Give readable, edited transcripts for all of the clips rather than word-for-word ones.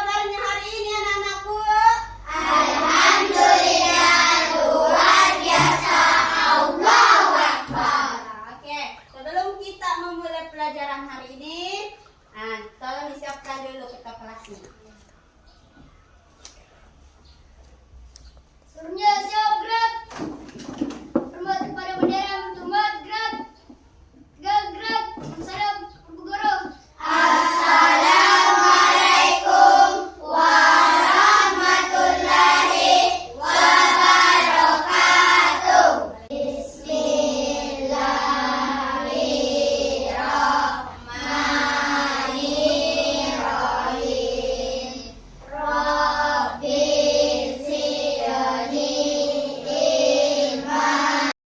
kabarnya hari ini anak-anakku? Alhamdulillah, luar biasa. Allahu Akbar. Oke, sebelum kita memulai pelajaran hari ini, tolong disiapkan dulu peta kelasnya. Suruhnya siap gerak. Hormat kepada bendera bertumbak gerak. Gerak. Salam Bu Guru. Assalamualaikum warahmatullahi wabarakatuh. Bismillahirrahmanirrahim. Rabbi zidni ilma.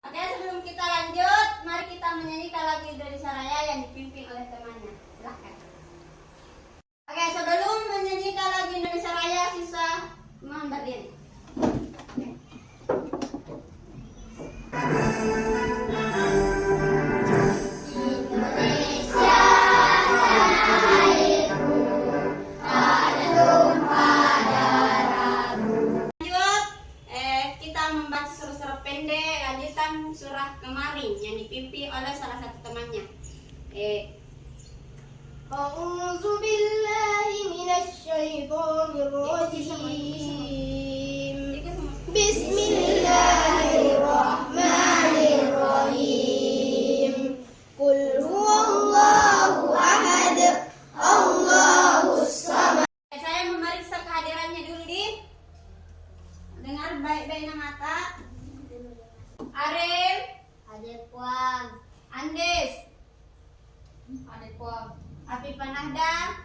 Oke, sebelum kita lanjut, mari kita menyanyikan lagu Indonesia Raya yang dipimpin oleh temannya. Silahkan. Oke, sebelum menyanyikan lagu Indonesia Raya, siswa mohon berdiri. Indonesia tanah airku, tak tumpah darahku. Lanjut, kita membaca surah-surah pendek lanjutan surah kemarin yang dipimpin oleh salah satu temannya. A'udzu billahi minasy syaithanir rajim. Bismillahirrahmanirrahim. Qul huwallahu ahad, Allahus samad. Saya memeriksa kehadirannya dulu dengar baik-baik mata. Arif, Hadir Puan. Andes, Hadir Puan. Afifah Nahda,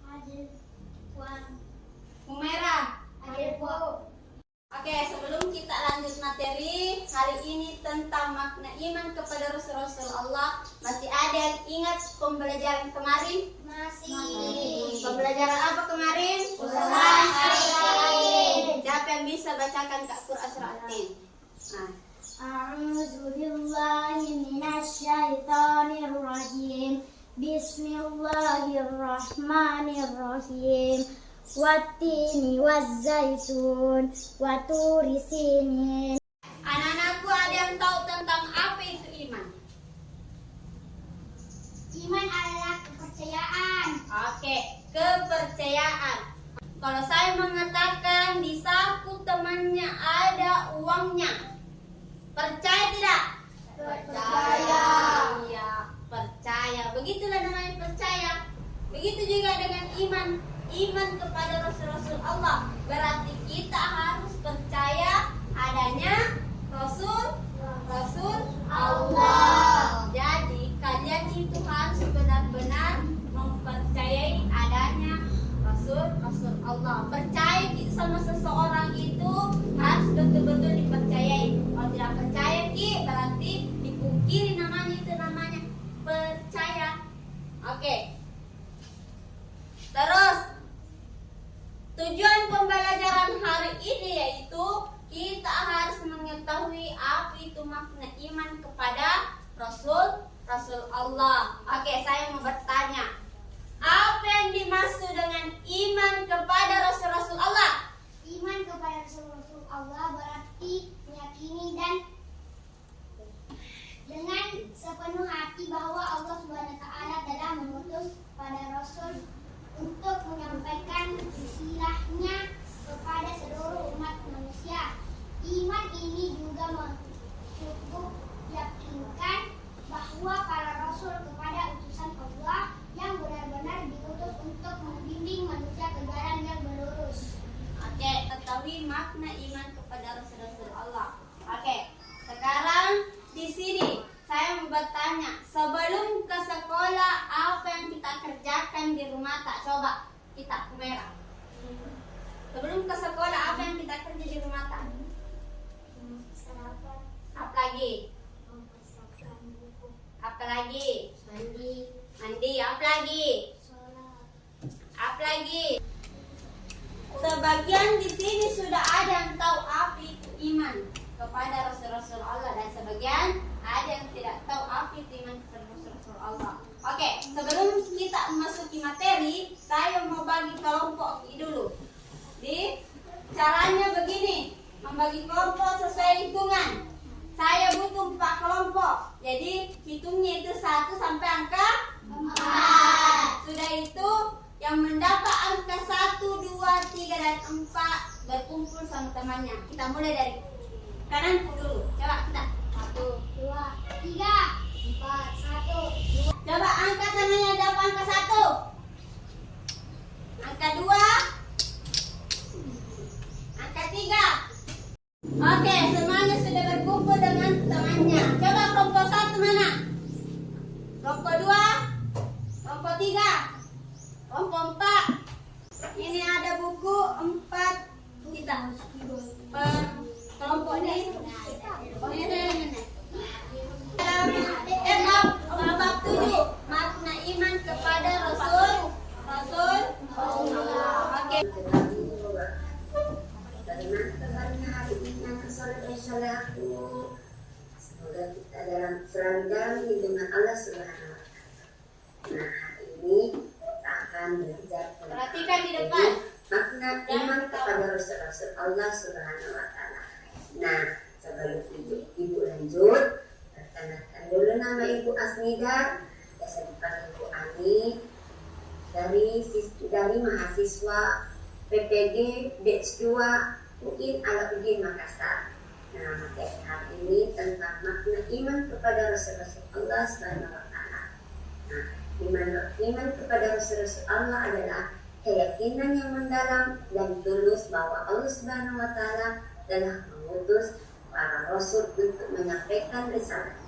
Hadir Puan. Humaira. Hadir Puan. Oke, sebelum kita lanjut materi hari ini tentang makna iman kepada Rasul-Rasul Allah, masih ada yang ingat pembelajaran kemarin? Masih. Pembelajaran apa kemarin? Surah Al-Atin. Siapa yang bisa bacakan Kak Surah Al-Atin? Nah, A'udzu billahi minasy syaithanir rajim. Bismillahirrahmanirrahim. Wattini wazzaitun wa turi sinin. anak-anakku ada yang tahu tentang apa itu iman? Iman adalah kepercayaan. Oke, kepercayaan. Kalau saya mengatakan di saku temannya ada uangnya, percaya tidak? Percaya. Iya, percaya. Begitulah namanya percaya. Begitu juga dengan iman. Iman kepada Rasul-Rasul Allah berarti kita harus percaya adanya Rasul Allah. Jadi kalian itu harus benar-benar mempercayai adanya Rasul Allah. Percaya sama seseorang itu harus betul-betul dipercayai. Kalau tidak percaya berarti dipungkiri namanya percaya. Oke. Terus tujuan pembelajaran hari ini yaitu kita harus mengetahui apa itu makna iman kepada Rasul Allah. Oke, saya mau bertanya, apa yang dimaksud dengan iman kepada Rasul Allah? Iman kepada Rasul Allah berarti meyakini dan dengan sepenuh hati bahwa Allah Subhanahu wa taala telah mengutus pada Rasul untuk menyampaikan risalahnya kepada seluruh umat manusia. Iman ini juga cukup yakinkan bahwa para rasul kepada utusan Allah yang benar-benar diutus untuk membimbing manusia ke jalan yang lurus. Oke, ketahui makna iman kepada Rasul Allah. Oke, sekarang di sini saya mau bertanya, sebelum ke sekolah apa yang kita kerjakan di rumah? Tak coba kita merah. Sebelum ke sekolah apa yang kita kerja di rumah? Tak? Sarapan, Apa lagi? mempersiapkan buku, Apa lagi? mandi, Apa lagi? sholat. Apa lagi? Sebagian di sini sudah ada yang tahu apa itu iman kepada Rasul-Rasul Allah dan sebagian ada yang tidak tahu apa itu iman kepada Rasul-Rasul Allah. Oke, sebelum kita memasuki materi, saya mau bagi kelompok dulu. Caranya begini, membagi kelompok sesuai hitungan. Saya butuh 4 kelompok. Jadi hitungnya itu 1 sampai angka 4. Sudah itu yang mendapat angka 1, 2, 3 dan 4 berkumpul sama temannya. Kita mulai dari kananku dulu. Coba kita. 1, 2, 3, 4, 1, 2. Coba angkat tangannya dapat angka 1. Angka 2. Angka 3. Oke, semuanya sudah berkumpul dengan temannya. Coba kelompok 1 mana? Kelompok 2. Kelompok 3. Kelompok 4. Ini ada buku 4 kita. Per kelompok ini. Oh, ini. Bab 7 makna iman kepada Rasul Allah. Oke. Bagaimana kabarnya hari ini anak soleh dan solehku? Semoga kita selalu dalam lindungan Allah Subhanahu wa Ta'ala. Nah, hari ini kita akan belajar Perhatikan di depan. makna iman kepada Rasul Allah Subhanahu wa Ta'ala. Nah, sebelum ibu lanjut, perkenalkan dulu nama Ibu Asnida, biasa dipanggil Ibu Ani, dari mahasiswa PPG Batch 2 UIN Alauddin Makassar. Nah, materi hari ini tentang makna iman kepada Rasul Allah Subhanahu wa Ta'ala. Nah, iman kepada Rasul Allah adalah keyakinan yang mendalam dan tulus bahwa Allah Subhanahu wa Ta'ala telah mengutus para rasul untuk menyampaikan risalah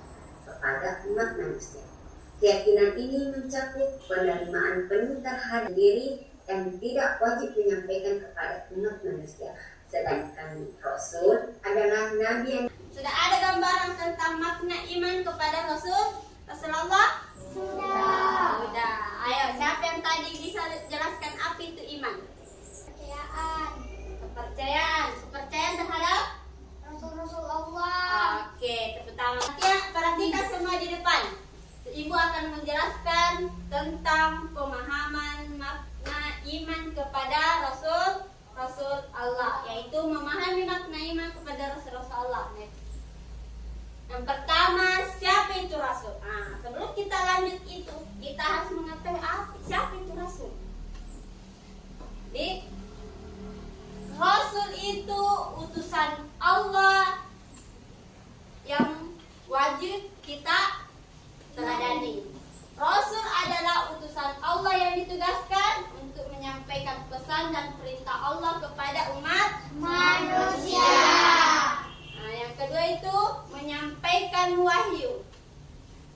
kepada umat manusia. Keyakinan ini mencakup penerimaan penuh terhadap diri yang tidak wajib menyampaikan kepada umat manusia. Sedangkan Rasul adalah Nabi yang... Sudah ada gambaran tentang makna iman kepada Rasulullah? Sudah. Ayo, siapa yang tadi bisa jelaskan apa itu iman? Kepercayaan terhadap Rasul Allah. Oke, tepuk tangan. Ya, perhatikan semua di depan. Ibu akan menjelaskan tentang pemahaman makna iman kepada Rasul Allah, yaitu memahami makna iman kepada Rasul Allah. Yang pertama, siapa itu Rasul? Nah, sebelum kita lanjut itu, kita harus mengetahui siapa itu Rasul. Rasul itu utusan Allah yang wajib kita teladani. Rasul adalah utusan Allah yang ditugaskan untuk menyampaikan pesan dan perintah Allah kepada umat manusia. Nah, yang kedua itu menyampaikan wahyu.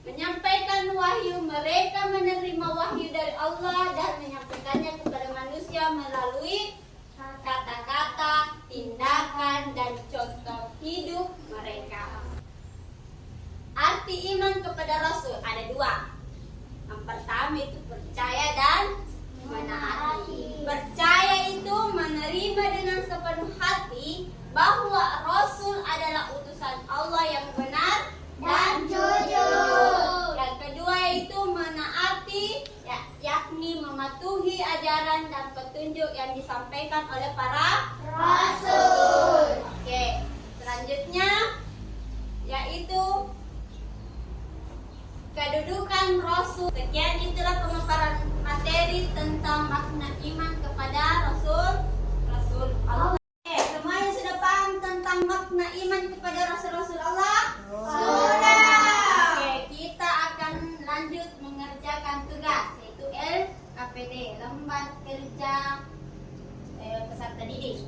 Menyampaikan wahyu, mereka menerima wahyu dari Allah dan menyampaikannya kepada manusia melalui kata-kata, tindakan, dan contoh hidup mereka. Arti iman kepada Rasul ada 2. Yang pertama itu percaya dan menaati. Percaya itu menerima dengan sepenuh hati bahwa Rasul adalah utusan Allah yang benar dan jujur. Yang kedua itu menaati, yakni mematuhi ajaran dan petunjuk yang disampaikan oleh para Rasul. Oke, selanjutnya yaitu kedudukan Rasul. Sekian itulah pemaparan materi tentang makna iman kepada Rasul Allah. Oke, semuanya sudah paham tentang makna iman kepada Rasul Allah? Sudah. Oke, kita akan lanjut mengerjakan tugas, yaitu LKPD, Lembar Kerja Peserta Didik.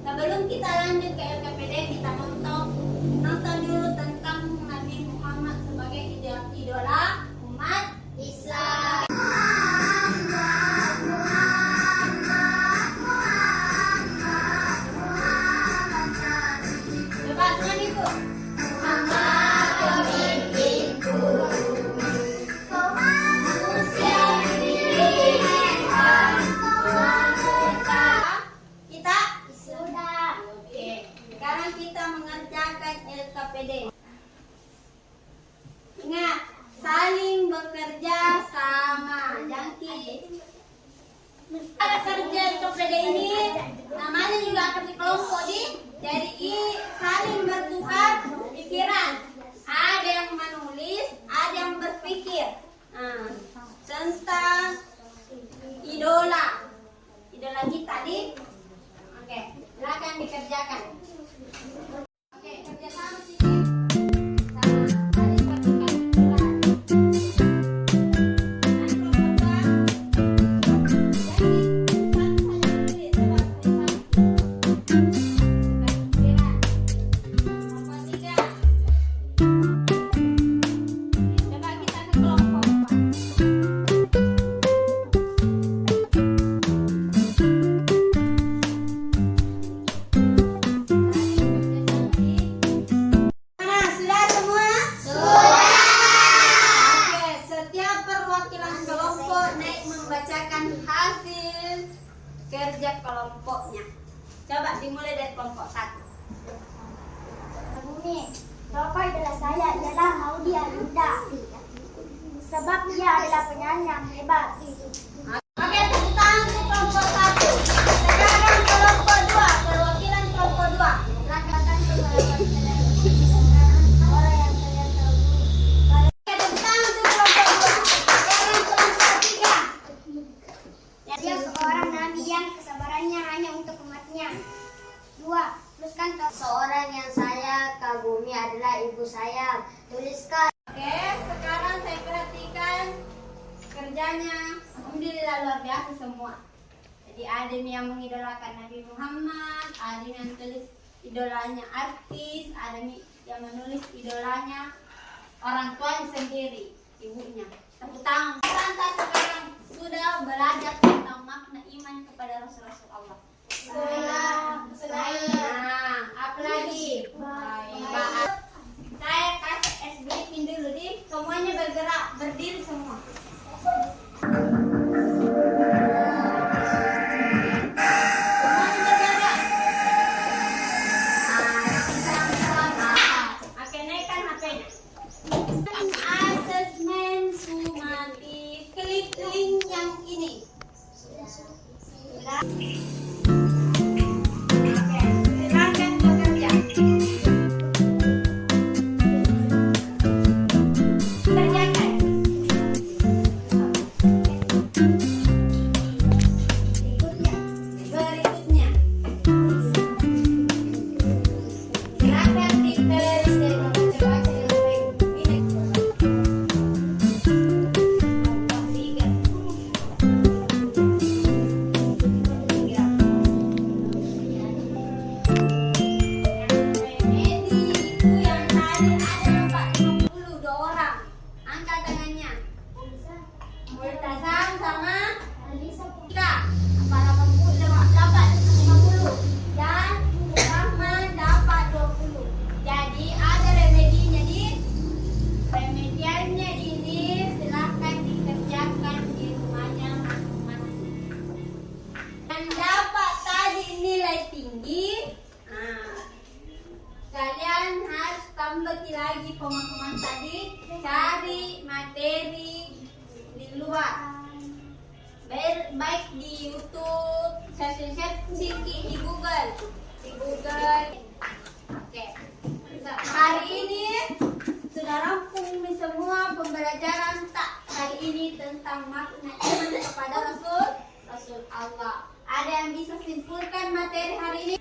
Sebelum kita lanjut ke LKPD, kita nonton dulu tentang Nabi Muhammad sebagai idola umat Islam. Coba semuanya ikut. Muhammad pemimpinku, manusia pilihan kita sudah. Oke, sekarang kita mengerjakan LKPD. Ingat, saling bekerja sama. kerjakan. Oke, kerja sama sini. Sama tadi pertukaran bulan. Coba kita ke kelompok 4. Nah, sudah semua? Sudah. Oke, setiap perwakilan kelompok naik membacakan hasil kerja kelompoknya. Coba dimulai dari kelompok 1. Bumi, tokoh idola saya ialah Maudy Ayunda. Sebab dia adalah penyanyi yang hebat. Oke, tepuk tangan untuk kelompok 1. Sekarang kelompok 2, perwakilan kelompok 2. Langkahkan kepada orang yang kalian tahu. Oke, tepuk tangan untuk kelompok 2. Sekarang kelompok 3. Dia seorang nabi yang kesabarannya hanya untuk umatnya. 2. Teruskan seorang yang saya kagumi adalah ibu saya. Tuliskan. Oke, sekarang saya perhatikan kerjanya. Alhamdulillah luar biasa semua. Jadi ada yang mengidolakan Nabi Muhammad, ada yang tulis idolanya artis, ada yang menulis idolanya orang tuanya sendiri, ibunya. Tepuk tangan. Santa sekarang sudah belajar tentang makna iman kepada Rasul-Rasul Allah. Nah, apa lagi? Baik. Saya kasih es briefing dulu di semuanya bergerak berdiri semua. Semuanya bergerak. Oke, naikkan HP-nya. Asesmen sumatif. Klik link yang ini. Oke, silakan bekerja. Kerjakan. Berikutnya. Silakan ditulis dan membaca dengan baik. Ini. Kelompok 3. Itu yang tadi ada 42 orang. Angkat tangannya. Multazam sama Ika. Para dapat 50 dan Rahman dapat 20. Jadi ada remedinya di remedialnya ini silahkan dikerjakan di rumahnya masing-masing. Yang dapat tadi nilai tinggi, kalian harus tambah lagi pemahaman tadi, cari materi di luar. Baik di YouTube, searching di Google. Oke. Hari ini sudah rampung nih semua pembelajaran kali ini tentang makna iman kepada Rasul Allah. Ada yang bisa simpulkan materi hari ini?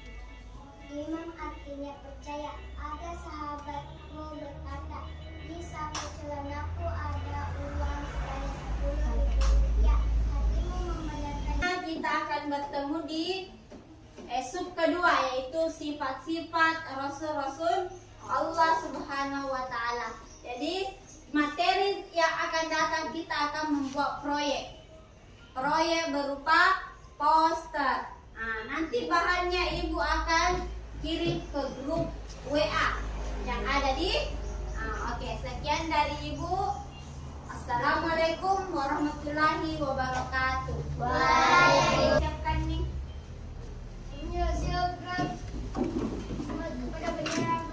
Iman artinya percaya. Ada sahabatmu berkata, di saku celanaku ada uang sebanyak 10.000 rupiah. Hatimu membayarkan. Kita akan bertemu di sub kedua, yaitu sifat-sifat Rasul-Rasul Allah Subhanahu wa Ta'ala. Jadi materi yang akan datang kita akan membuat proyek berupa poster. Nah, nanti bahannya ibu akan kirim ke grup WA yang ada di. Oke, sekian dari ibu. Assalamualaikum warahmatullahi wabarakatuh. Baik. Ucapkan nih. Ini siap. Kepada penyiar,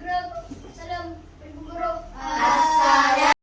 gerak. Salam, Ibu Guru. Assalamualaikum.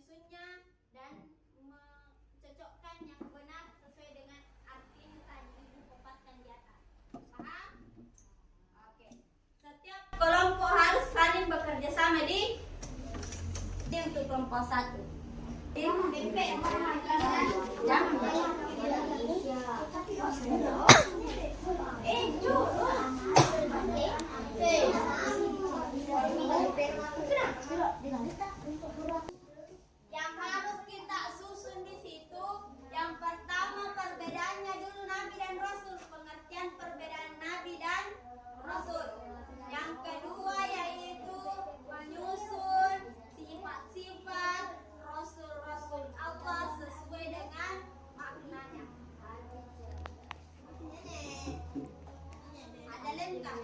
menyusunnya dan mencocokkan yang benar sesuai dengan arti yang tadi Ibu paparkan di atas. Paham? Oke. Setiap kelompok harus saling bekerja sama di untuk kelompok satu. Yang harus kita susun di situ, yang pertama perbedaannya dulu Nabi dan Rasul, pengertian perbedaan Nabi dan Rasul. Yang kedua yaitu menyusun sifat-sifat Rasul-Rasul Allah sesuai dengan maknanya. Ada lengkap,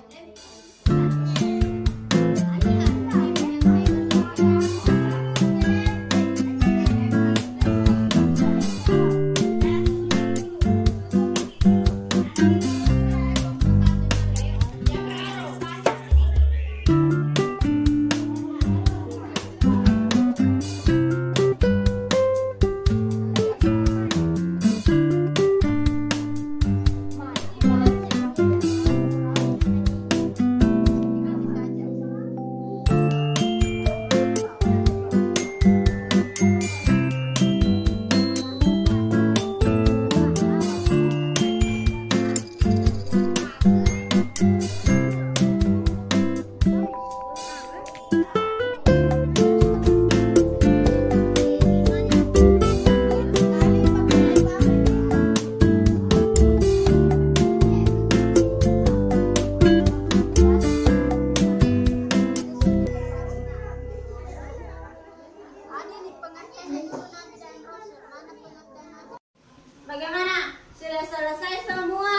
bagaimana? Sudah selesai semua?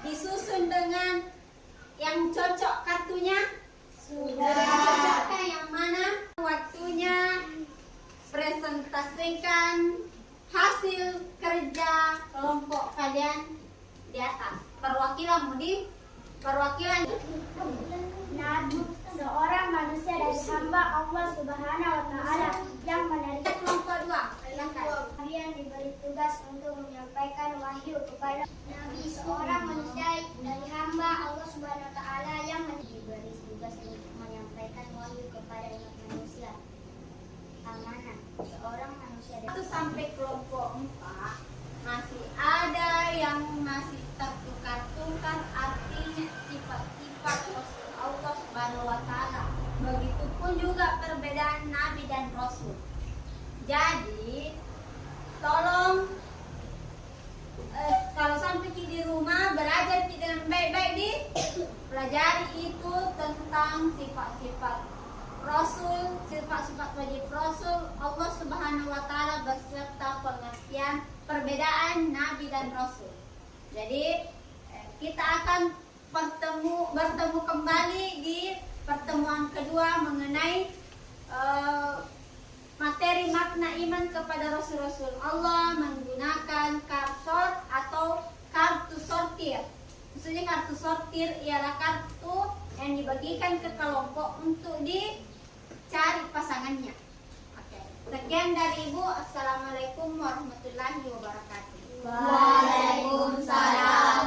Disusun dengan yang cocok kartunya? Sudah. Cocokkan yang mana? Waktunya presentasikan hasil kerja kelompok kalian di atas. Perwakilanmu di perwakilan. Nabi, seorang manusia dari hamba Allah Subhanahu wa Ta'ala yang menerima Kelompok dua. Silakan. yang diberi tugas untuk menyampaikan wahyu kepada Nabi, seorang manusia dari hamba Allah Subhanahu wa Ta'ala yang diberi tugas untuk menyampaikan wahyu kepada umat manusia. Amanah, seorang manusia dari 1 sampai kelompok 4 masih ada yang masih tertukar-tukar artinya sifat-sifat Rasul Allah Subhanahu wa Ta'ala. Begitupun juga perbedaan Nabi dan Rasul. Jadi tolong kalau sampai di rumah belajar dengan baik-baik di pelajari itu tentang sifat-sifat Rasul, sifat-sifat wajib Rasul Allah Subhanahu wa Ta'ala beserta pengertian perbedaan Nabi dan Rasul. Jadi kita akan bertemu kembali di pertemuan kedua mengenai materi makna iman kepada Rasul-Rasul Allah menggunakan karsor atau kartu sortir. Maksudnya kartu sortir ialah kartu yang dibagikan ke kelompok untuk dicari pasangannya. Oke. Sekian dari Ibu. Assalamualaikum warahmatullahi wabarakatuh. Waalaikumsalam